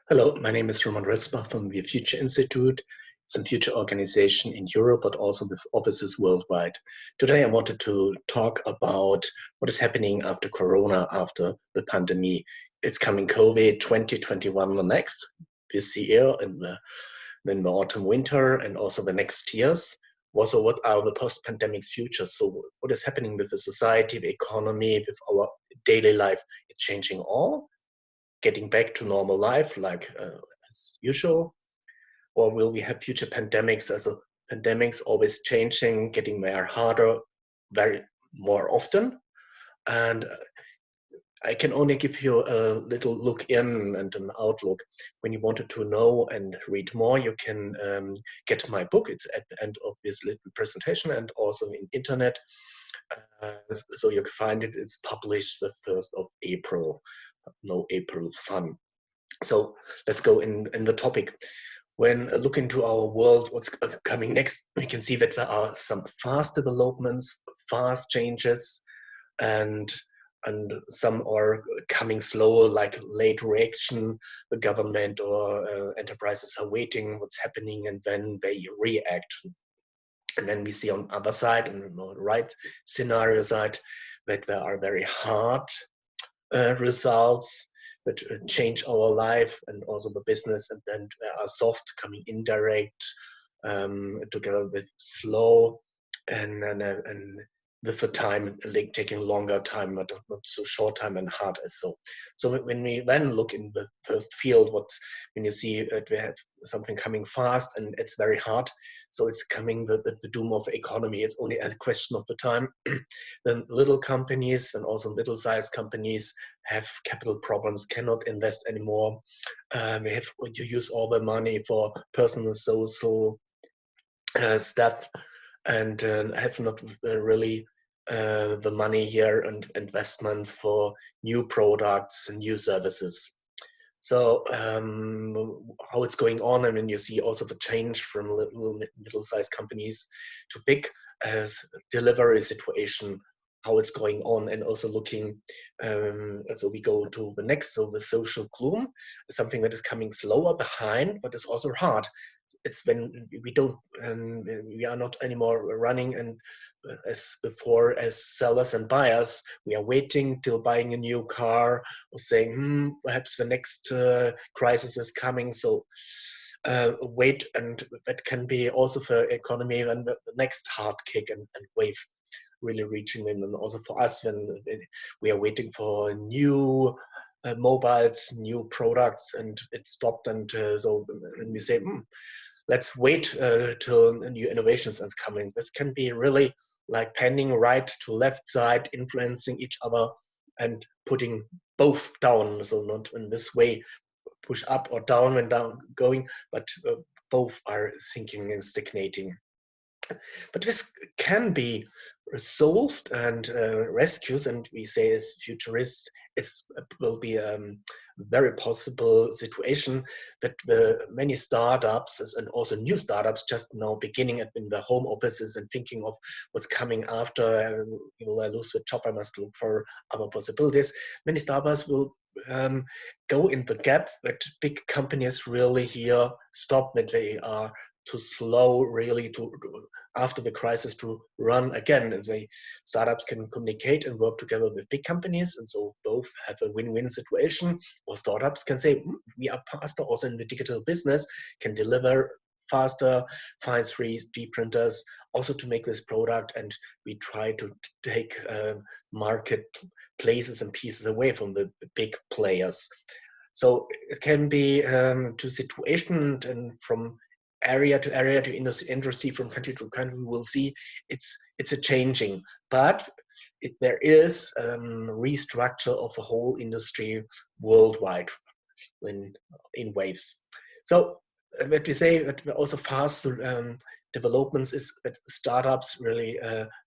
Hello, my name is Retzbach from the Future.Institute. It's a future organization in Europe, but also with offices worldwide. Today, I wanted to talk about what is happening after Corona, after the pandemic. It's coming COVID 2021 the next, this year, in the autumn, winter, and also the next years. Also, what are the post-pandemic futures? So what is happening with the society, the economy, with our daily life? It's changing all, getting back to normal life as usual, or will we have future pandemics? As a pandemics always changing, getting more harder, very more often. And I can only give you a little look in and an outlook. When you wanted to know and read more, you can get my book. It's at the end of this little presentation and also in internet. So you can find it. It's published the 1st of April. No April fun. So let's go in the topic. When looking to our world, what's coming next, we can see that there are some fast developments, fast changes, and some are coming slower, like late reaction. The government or enterprises are waiting what's happening, and then they react. And then we see on the other side, on the right scenario side, that there are very hard results that change our life and also the business, and then there are soft coming indirect together with slow and with the time like taking longer time, but not so short time and hard as so. So when we then look in the first field, when you see that we have something coming fast and it's very hard, so it's coming the doom of the economy. It's only a question of the time. Then little companies and also middle-sized companies have capital problems, cannot invest anymore. We have to use all the money for personal social stuff, and have not really the money here and investment for new products and new services. So how it's going on, and then you see also the change from little middle-sized companies to big as delivery situation, how it's going on, and also looking. So we go to the next, so the social gloom, something that is coming slower behind, but it's also hard. It's when we are not anymore running and as before as sellers and buyers. We are waiting till buying a new car or saying, perhaps the next crisis is coming. So wait, and that can be also for economy and the next hard kick and wave really reaching in. And also for us, when we are waiting for new mobiles, new products, and it stopped. And so when we say, let's wait till new innovations is coming. This can be really like pending right to left side, influencing each other and putting both down. So not in this way, push up or down when down going, but both are sinking and stagnating. But this can be solved and rescued, and we say as futurists, it will be a very possible situation that many startups and also new startups just now beginning in the home offices and thinking of what's coming after. Will I lose the job? I must look for other possibilities. Many startups will go in the gap that big companies really here stop, that they are too slow really to after the crisis to run again, and the startups can communicate and work together with big companies, and so both have a win-win situation. Or startups can say, we are faster also in the digital business, can deliver faster, find 3D printers also to make this product, and we try to take market places and pieces away from the big players. So it can be to situation and from area to area to industry, from country to country. We will see it's a changing, but there is restructure of the whole industry worldwide in waves. So what we say that also fast developments is that startups really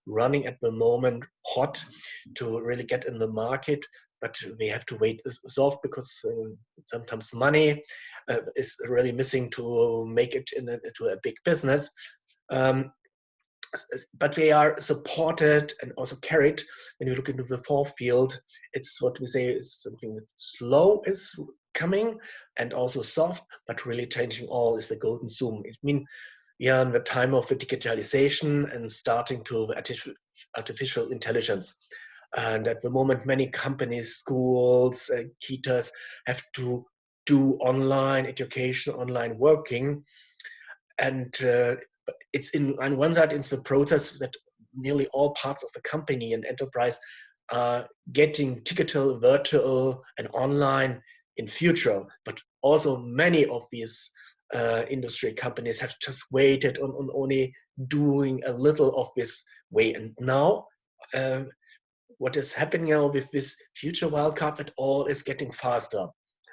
running at the moment hot to really get in the market, but we have to wait soft because sometimes money is really missing to make it into a big business. But they are supported and also carried. When you look into the fourth field, it's what we say is something that slow is coming and also soft, but really changing all is the golden zoom. It means we are in the time of the digitalization and starting to artificial intelligence. And at the moment, many companies, schools, kitas have to do online education, online working. And it's on one side, it's the process that nearly all parts of the company and enterprise are getting digital, virtual, and online in future. But also many of these industry companies have just waited on only doing a little of this way. And now, what is happening now with this future wildcard, that all is getting faster.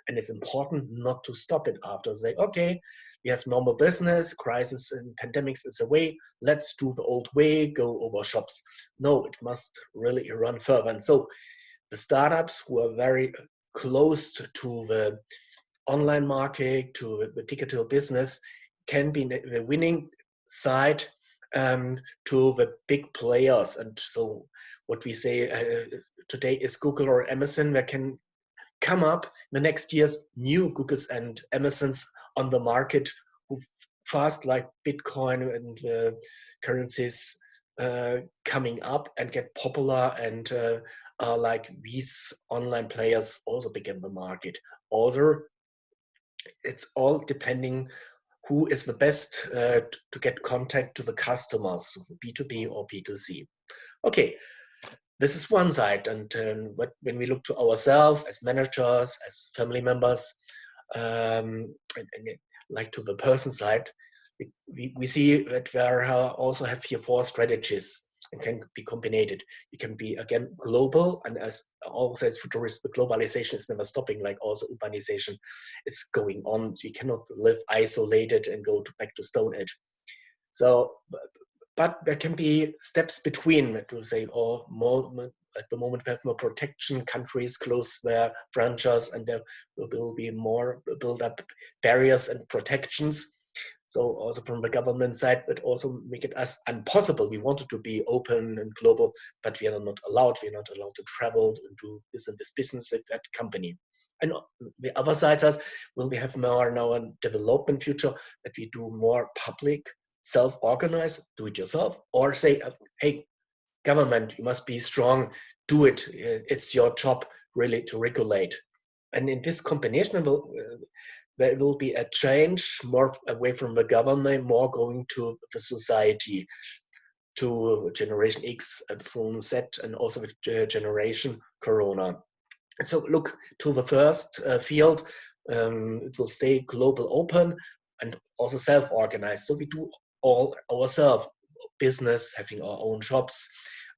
And it's important not to stop it after. Say, okay, we have normal business, crisis and pandemics is away. Let's do the old way, go over shops. No, it must really run further. And so the startups who are very close to the online market, to the digital business, can be the winning side to the big players. And so what we say today is Google or Amazon, that can come up in the next years new Googles and Amazons on the market who fast like Bitcoin and currencies coming up and get popular and are like these online players also begin the market. Also, it's all depending who is the best to get contact to the customers, B2B or B2C. Okay, this is one side. And when we look to ourselves as managers, as family members, and like to the person side, we see that there also have here 4 strategies and can be combined. You can be, again, global, and as always says Futurist, the globalization is never stopping, like also urbanization. It's going on. We cannot live isolated and go back to Stone Age. So, but there can be steps between, to say, or more, at the moment we have more protection, countries close their frontiers, and there will be more build up barriers and protections. So also from the government side, it also make it as impossible. We wanted to be open and global, but we are not allowed. We are not allowed to travel and do this business with that company. And the other side says, will we have more now a development future that we do more public, self-organized, do it yourself, or say, hey, government, you must be strong, do it. It's your job really to regulate. And in this combination, there will be a change more away from the government, more going to the society, to Generation X, Epsilon Z, and also the Generation Corona. And so look to the first field. It will stay global open and also self-organized. So we do all ourselves, business, having our own shops.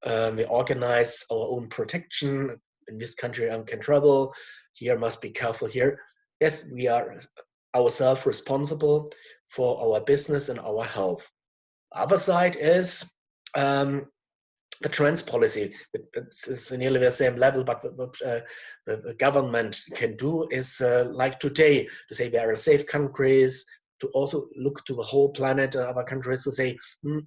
We organize our own protection. In this country, I can travel. Here, must be careful here. Yes, we are ourselves responsible for our business and our health. Other side is the trans policy. It's nearly the same level, but what the government can do is like today, to say there are safe countries, to also look to the whole planet and other countries to say,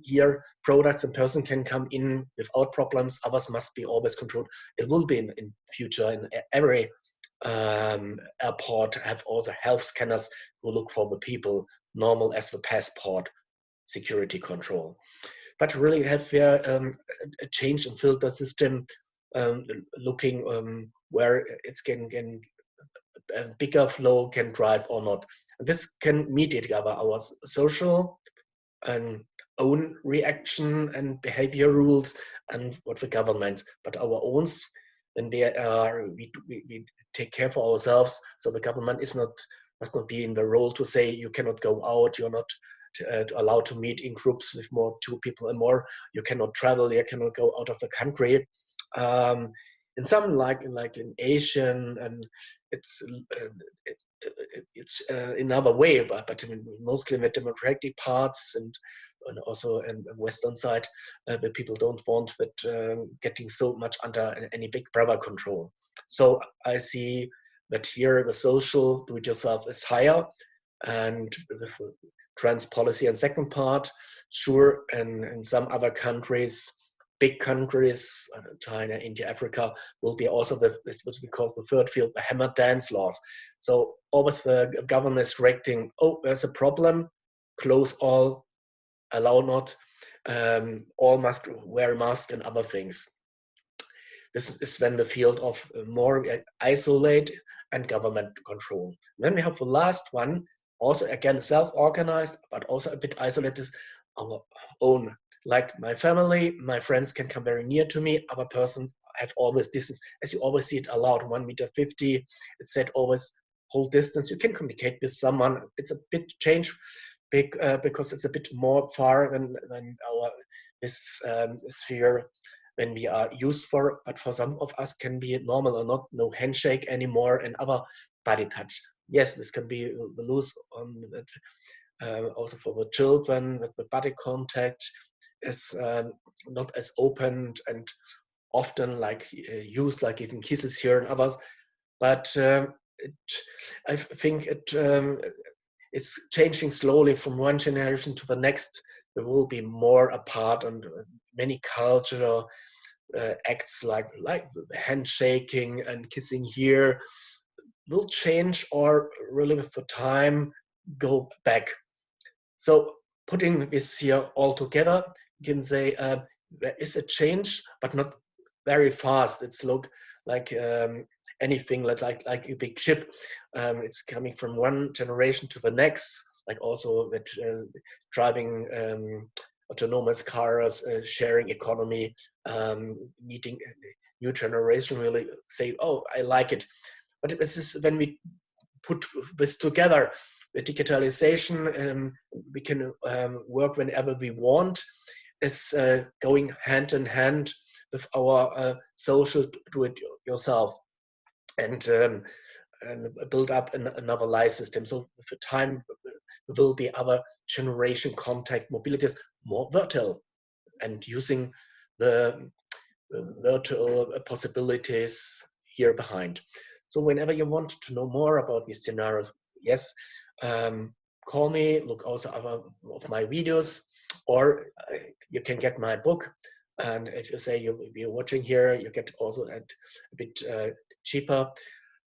here products and person can come in without problems, others must be always controlled. It will be in future in every airport have also health scanners who look for the people, normal as the passport, security control. But really have there a change in filter system, looking where it's can a bigger flow can drive or not. And this can mediate our social and own reaction and behavior rules and what the government, but our own. And we take care for ourselves. So the government must not be in the role to say you cannot go out, you're not allowed to meet in groups with more 2 people and more. You cannot travel, you cannot go out of the country. In some like in Asian, and it's another way, but mostly in the democratic parts and also in the Western side, the people don't want that getting so much under any big brother control. So I see that here the social do-it-yourself is higher, and the trans policy and second part, sure, and in some other countries big countries, China, India, Africa, will be also this what we call the third field, the hammer dance laws. So always the government is directing, oh, there's a problem, close all, allow not, all must wear a mask and other things. This is then the field of more isolate and government control. Then we have the last one, also again self-organized, but also a bit isolated, our own. Like my family, my friends can come very near to me. Other person have always distance, as you always see it allowed, 1.50 meters. It's said always hold distance. You can communicate with someone. It's a bit change, big because it's a bit more far than our this sphere when we are used for, but for some of us can be normal or not, no handshake anymore and other body touch. Yes, this can be loose on also for the children, with the body contact is not as open and often like used, like giving kisses here and others. But I think it's changing slowly from one generation to the next. There will be more apart, and many cultural acts like handshaking and kissing here will change, or really with the time go back. So putting this here all together, you can say there is a change, but not very fast. It's look like anything like a big ship. It's coming from one generation to the next, like also with driving autonomous cars, sharing economy, needing new generation really say, oh, I like it. But this is when we put this together, the digitalization, we can work whenever we want, is going hand in hand with our social do-it-yourself, and build up another life system. So for time, there will be other generation contact mobilities, more virtual, and using the virtual possibilities here behind. So whenever you want to know more about these scenarios, yes, call me, look also other of my videos, or you can get my book. And if you say you're watching here, you get also a bit cheaper.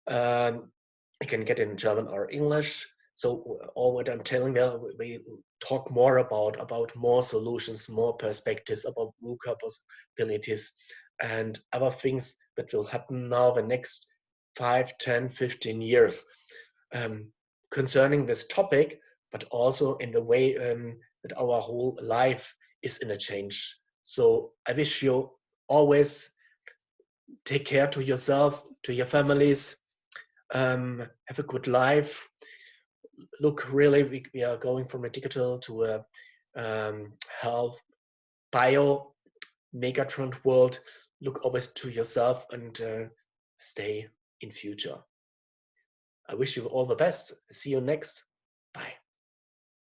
You can get it in German or English. So all what I'm telling you, we talk more about more solutions, more perspectives, about VUCA possibilities and other things that will happen now the next 5, 10, 15 years concerning this topic, but also in the way that our whole life is in a change. So I wish you always take care to yourself, to your families, have a good life. Look, really, we are going from a digital to a health, bio, megatrend world. Look always to yourself and stay in future. I wish you all the best. See you next. Bye.